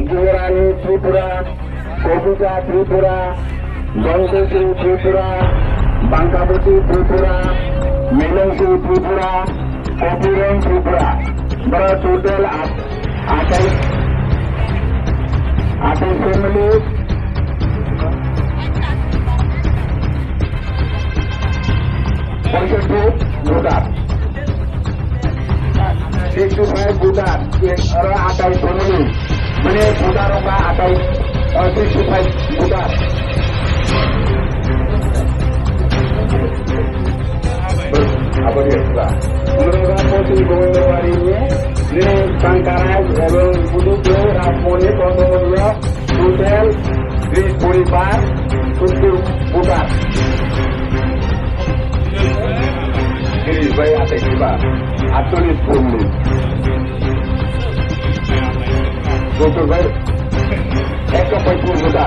যুবরানী ত্রিপুরা, কবিতা ত্রিপুরা, গঙ্গোত্রী ত্রিপুরা, বাঙ্কাবতী ত্রিপুরা, মিলংসী ত্রিপুরা, কপিরং ত্রিপুরা। বড় total 28 family, 65 voter, 65 voter, 28 family, মানে voter সংখ্যা 65 voter. Apa dia suka? Mereka posisi Gombawari ini Sangkarai এবং Buduke Rapone Kondolia Hotel di Puripan untuk buka. Ini baik atas juga. Atulis bumi. Betul baik. Eka pasti buka.